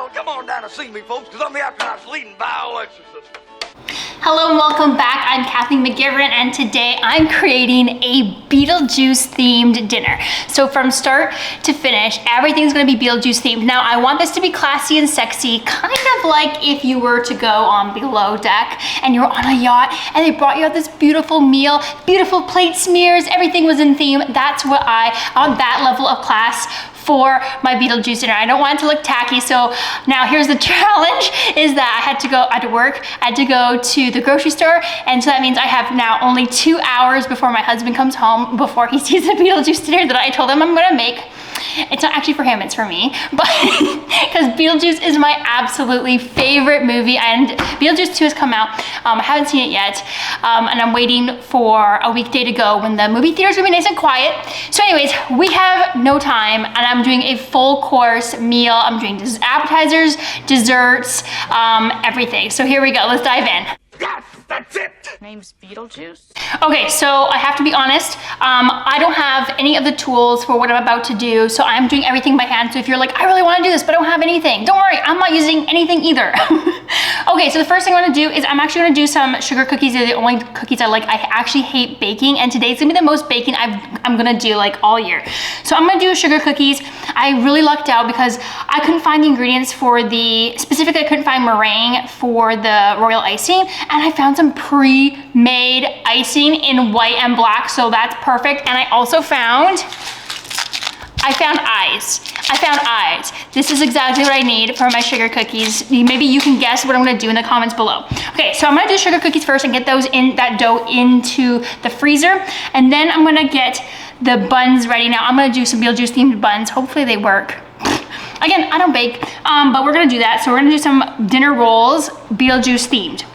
Well, come on down to see me, folks, because I'm the Appetizers leading bioexorcist. Hello and welcome back. I'm Kathleen McGivern, and today I'm creating a Beetlejuice-themed dinner. So from start to finish, everything's gonna be Beetlejuice-themed. Now, I want this to be classy and sexy, kind of like if you were to go on Below Deck and you were on a yacht and they brought you out this beautiful meal, beautiful plate smears, everything was in theme. That's what I, on that level of class, for my Beetlejuice dinner. I don't want it to look tacky, so now here's the challenge, is that I had to work, I had to go to the grocery store, and so that means I have now only 2 hours before my husband comes home, before he sees the Beetlejuice dinner that I told him I'm gonna make. It's not actually for him, it's for me, but because Beetlejuice is my absolutely favorite movie, and Beetlejuice 2 has come out. I haven't seen it yet, and I'm waiting for a weekday to go when the movie theater's gonna be nice and quiet. So anyways, we have no time, and I'm doing a full course meal. I'm doing appetizers, desserts, everything. So here we go, let's dive in. Yes, that's it! Name's Beetlejuice. Okay, so I have to be honest, I don't have any of the tools for what I'm about to do, so I'm doing everything by hand. So if you're like, I really wanna do this, but I don't have anything, don't worry, I'm not using anything either. Okay, so the first thing I'm gonna do is I'm actually gonna do some sugar cookies. They're the only cookies I like. I actually hate baking, and today's gonna be the most baking I'm gonna do like all year. So I'm gonna do sugar cookies. I really lucked out because I couldn't find the ingredients for specifically I couldn't find meringue for the royal icing, and I found some pre-made icing in white and black, so that's perfect. And I also found eyes. This is exactly what I need for my sugar cookies. Maybe you can guess what I'm gonna do in the comments below. Okay, so I'm gonna do sugar cookies first and get that dough into the freezer, and then I'm gonna get the buns ready. Now I'm gonna do some Beetlejuice themed buns. Hopefully they work. Again, I don't bake, but we're gonna do that. So we're gonna do some dinner rolls, Beetlejuice themed.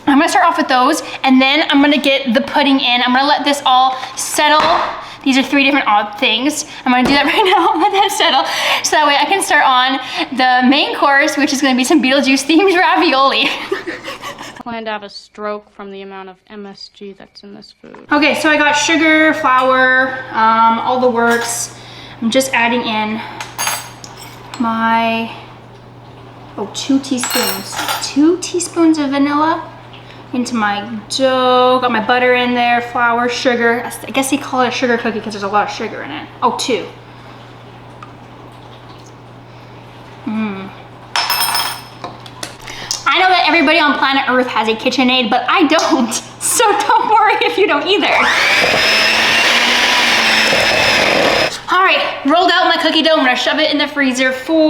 I'm gonna start off with those, and then I'm gonna get the pudding in. I'm gonna let this all settle. These are 3 different odd things. I'm gonna do that right now, let that settle, so that way I can start on the main course, which is gonna be some Beetlejuice themed ravioli. I plan to have a stroke from the amount of MSG that's in this food. Okay, so I got sugar, flour, all the works. I'm just adding in my, 2 teaspoons. 2 teaspoons of vanilla into my dough. Got my butter in there, flour, sugar. I guess they call it a sugar cookie because there's a lot of sugar in it. 2. I know that everybody on planet Earth has a KitchenAid, but I don't. So don't worry if you don't either. All right, rolled out my cookie dough. I'm gonna shove it in the freezer for,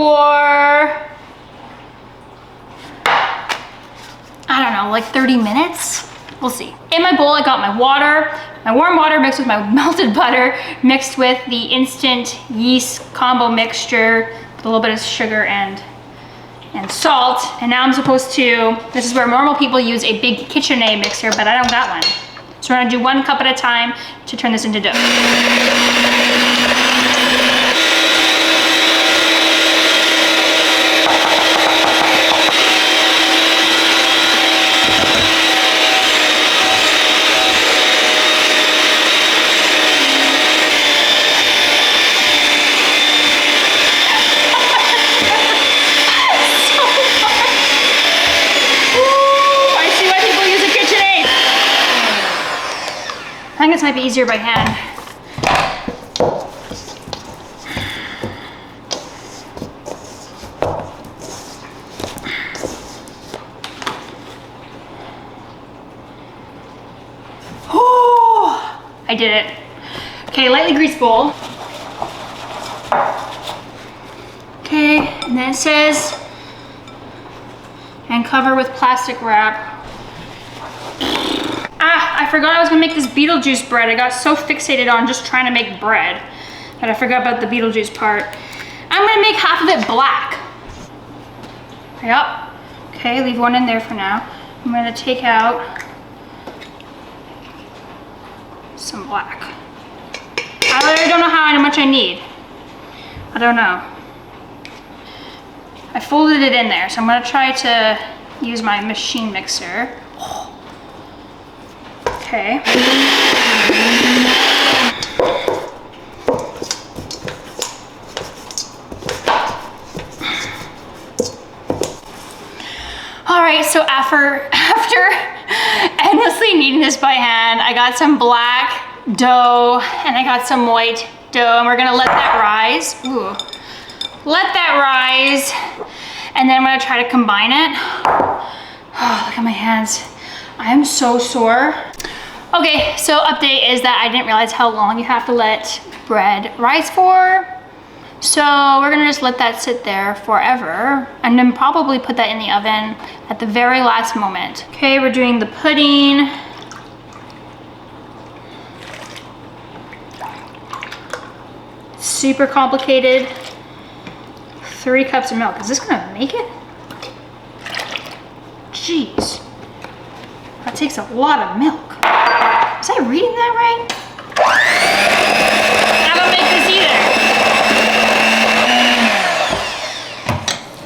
I don't know, like 30 minutes? We'll see. In my bowl, I got my water, my warm water mixed with my melted butter, mixed with the instant yeast combo mixture, with a little bit of sugar and salt. And now I'm supposed to, this is where normal people use a big KitchenAid mixer, but I don't got one. So we're gonna do 1 cup at a time to turn this into dough. I think this might be easier by hand. Oh, I did it. Okay, lightly greased bowl. Okay, and then it says, and cover with plastic wrap. I forgot I was gonna make this Beetlejuice bread. I got so fixated on just trying to make bread that I forgot about the Beetlejuice part. I'm gonna make half of it black. Yep. Okay, leave one in there for now. I'm gonna take out some black. I literally don't know how much I need. I don't know. I folded it in there, so I'm gonna try to use my machine mixer. Okay. right, so after endlessly kneading this by hand, I got some black dough and I got some white dough, and we're gonna let that rise. Ooh. Let that rise, and then I'm gonna try to combine it. Oh, look at my hands. I am so sore. Okay, so update is that I didn't realize how long you have to let bread rise for. So we're gonna just let that sit there forever and then probably put that in the oven at the very last moment. Okay, we're doing the pudding. Super complicated. 3 cups of milk. Is this gonna make it? Jeez. That takes a lot of milk. Was I reading that right? I don't make this either.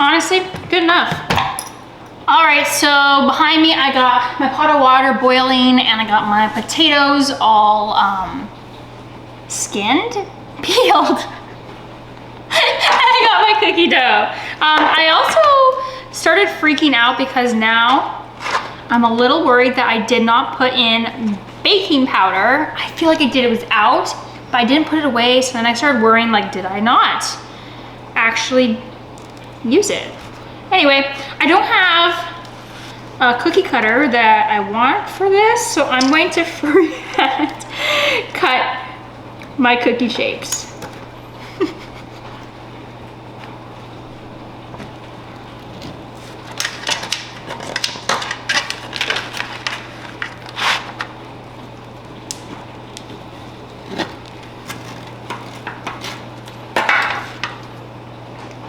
Honestly, good enough. All right, so behind me, I got my pot of water boiling and I got my potatoes all skinned, peeled. I got my cookie dough. I also started freaking out because now I'm a little worried that I did not put in baking powder. I feel like I did, it was out, but I didn't put it away. So then I started worrying, like, did I not actually use it? Anyway, I don't have a cookie cutter that I want for this, so I'm going to freehand cut my cookie shapes.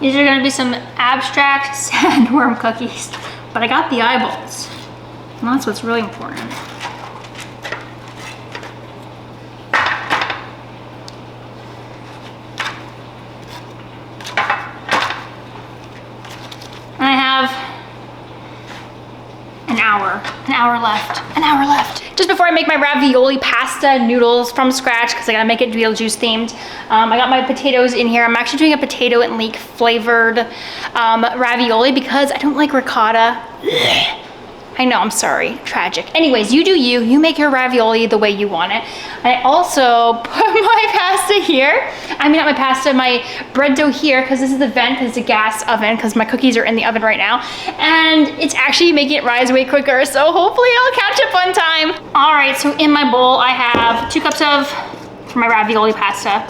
These are gonna be some abstract sandworm cookies, but I got the eyeballs. And that's what's really important. And I have an hour left. Just before I make my ravioli pasta noodles from scratch, because I gotta make it Beetlejuice themed, I got my potatoes in here. I'm actually doing a potato and leek flavored ravioli because I don't like ricotta. I know, I'm sorry, tragic. Anyways, you do you. You make your ravioli the way you want it. I also put my pasta here. I mean, not my pasta, my bread dough here, because this is the vent, because it's a gas oven, because my cookies are in the oven right now. And it's actually making it rise way quicker, so hopefully I'll catch up on time. All right, so in my bowl, I have 2 cups for my ravioli pasta.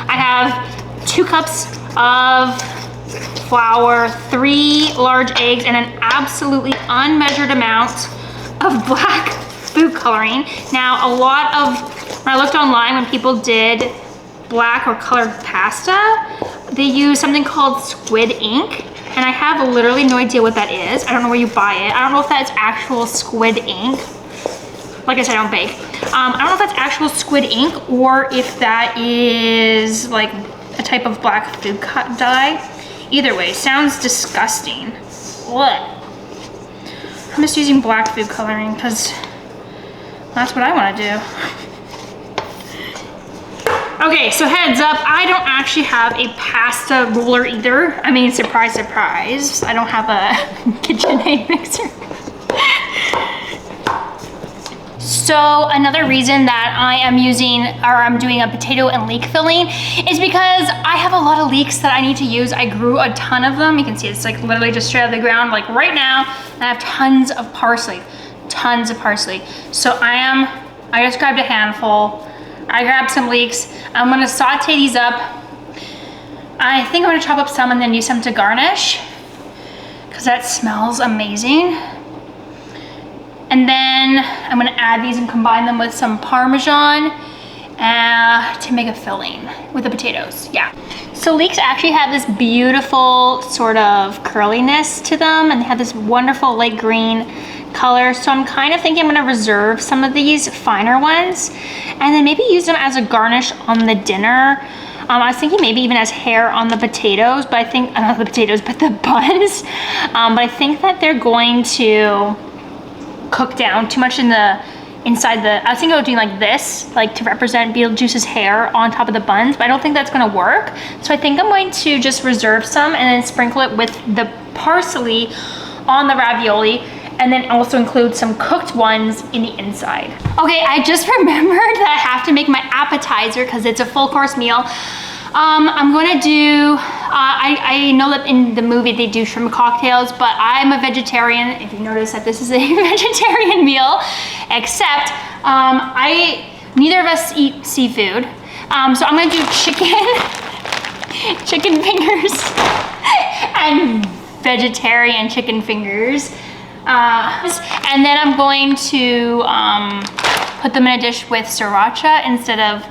I have 2 cups of flour, 3 large eggs, and an absolutely unmeasured amount of black food coloring. Now, when I looked online, when people did black or colored pasta, they use something called squid ink, and I have literally no idea what that is. I don't know where you buy it. I don't know if that's actual squid ink. Like I said, I don't bake. I don't know if that's actual squid ink or if that is like a type of black food dye. Either way, sounds disgusting. What? I'm just using black food coloring because that's what I want to do. Okay, so heads up, I don't actually have a pasta roller either. I mean, surprise, surprise. I don't have a KitchenAid mixer. So another reason that I'm doing a potato and leek filling is because I have a lot of leeks that I need to use. I grew a ton of them. You can see it's like literally just straight out of the ground, like right now, and I have tons of parsley. So I just grabbed a handful. I grabbed some leeks. I'm gonna saute these up. I think I'm gonna chop up some and then use some to garnish because that smells amazing. And then I'm gonna add these and combine them with some Parmesan to make a filling with the potatoes, yeah. So leeks actually have this beautiful sort of curliness to them, and they have this wonderful light green color. So I'm kind of thinking I'm gonna reserve some of these finer ones and then maybe use them as a garnish on the dinner. I was thinking maybe even as hair on the potatoes, but I think, not the potatoes, but the buns. But I think that they're going to cook down too much inside the, I was thinking of doing like this, like to represent Beetlejuice's hair on top of the buns, but I don't think that's gonna work. So I think I'm going to just reserve some and then sprinkle it with the parsley on the ravioli, and then also include some cooked ones in the inside. Okay, I just remembered that I have to make my appetizer because it's a full course meal. I'm gonna do, I know that in the movie they do shrimp cocktails, but I'm a vegetarian. If you notice that this is a vegetarian meal, except neither of us eat seafood. So I'm gonna do chicken fingers and vegetarian chicken fingers. And then I'm going to put them in a dish with sriracha instead of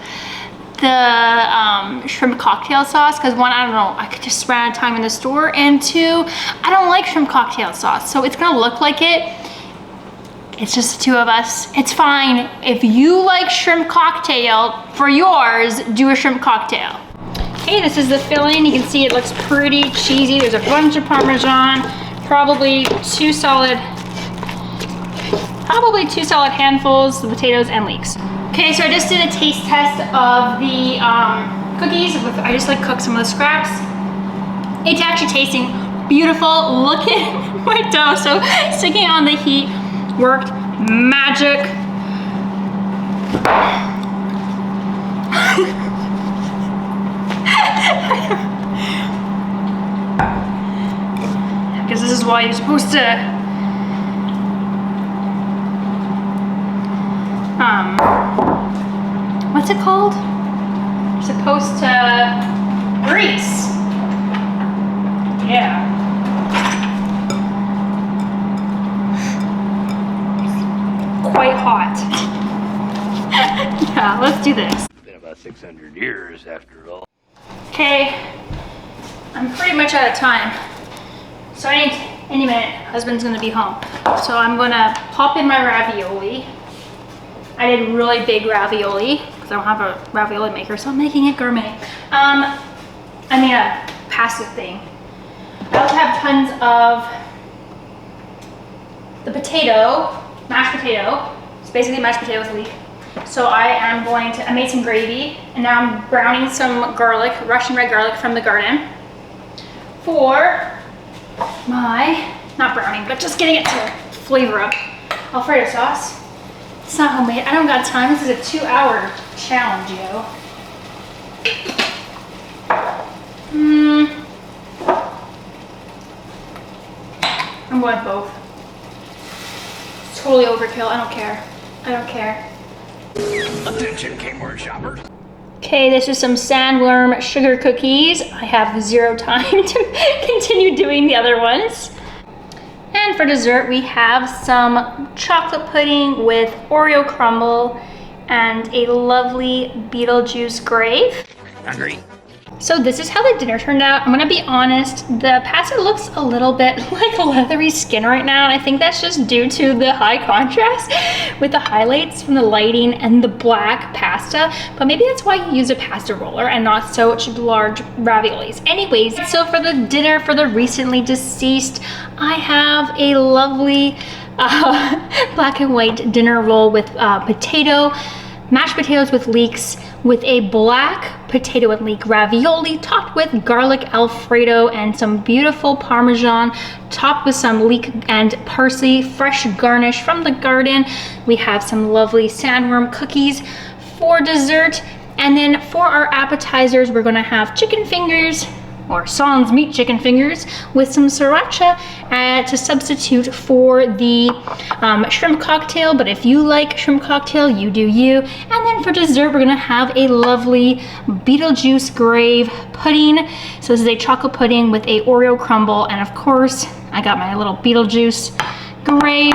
the shrimp cocktail sauce, because one, I don't know, I could just run out of time in the store, and two, I don't like shrimp cocktail sauce, so it's gonna look like it. It's just the two of us. It's fine. If you like shrimp cocktail for yours, do a shrimp cocktail. Okay, this is the filling. You can see it looks pretty cheesy. There's a bunch of Parmesan, probably two solid handfuls of potatoes and leeks. Okay, so I just did a taste test of the cookies. I just like cooked some of the scraps. It's actually tasting beautiful. Look at my dough. So sticking it on the heat worked magic. Because this is why you're supposed to what's it called? You're supposed to grease. Yeah. Quite hot. Yeah, let's do this. It's been about 600 years after all. Okay, I'm pretty much out of time. So any minute, husband's gonna be home. So I'm gonna pop in my ravioli. I did really big ravioli because I don't have a ravioli maker, so I'm making it gourmet. I mean a pasta thing. I also have tons of the potato, mashed potato. It's basically mashed potato with leek. So I made some gravy, and now I'm browning some garlic, Russian red garlic from the garden for my, not browning, but just getting it to flavor up, Alfredo sauce. It's not homemade. I don't got time. This is a 2-hour challenge, yo. I'm going both. It's totally overkill. I don't care. I don't care. Attention, Kmart shoppers. Okay, this is some Sandworm Sugar Cookies. I have 0 time to continue doing the other ones. And for dessert, we have some chocolate pudding with Oreo crumble and a lovely Beetlejuice Grave. Hungry? So this is how the dinner turned out. I'm gonna be honest, the pasta looks a little bit like leathery skin right now, and I think that's just due to the high contrast with the highlights from the lighting and the black pasta, but maybe that's why you use a pasta roller and not such large raviolis. Anyways, so for the dinner for the recently deceased, I have a lovely black and white dinner roll with mashed potatoes with leeks, with a black potato and leek ravioli topped with garlic Alfredo and some beautiful Parmesan topped with some leek and parsley, fresh garnish from the garden. We have some lovely sandworm cookies for dessert. And then for our appetizers, we're gonna have chicken fingers, or sans meat chicken fingers, with some sriracha to substitute for the shrimp cocktail. But if you like shrimp cocktail, you do you. And then for dessert, we're gonna have a lovely Beetlejuice Grave Pudding. So this is a chocolate pudding with a Oreo crumble. And of course, I got my little Beetlejuice Grave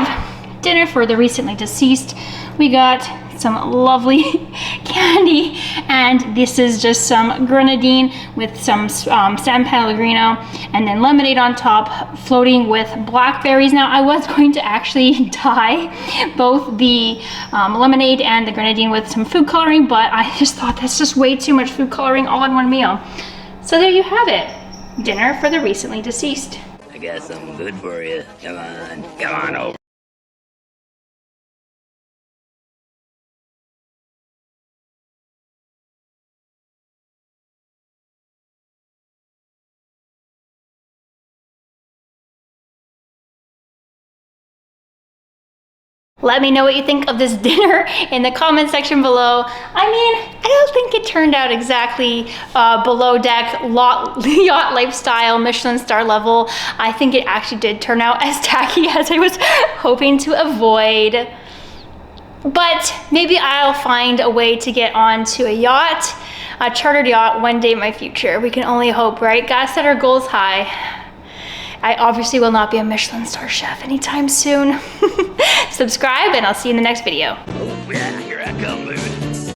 dinner for the recently deceased. We got some lovely candy, and this is just some grenadine with some San Pellegrino, and then lemonade on top, floating with blackberries. Now I was going to actually dye both the lemonade and the grenadine with some food coloring, but I just thought that's just way too much food coloring all in one meal. So there you have it, dinner for the recently deceased. I got something good for you. Come on over. Let me know what you think of this dinner in the comment section below. I mean, I don't think it turned out exactly below deck, yacht lifestyle, Michelin star level. I think it actually did turn out as tacky as I was hoping to avoid. But maybe I'll find a way to get onto a yacht, a chartered yacht one day in my future. We can only hope, right? Gotta set our goals high. I obviously will not be a Michelin star chef anytime soon. Subscribe and I'll see you in the next video. Oh, yeah.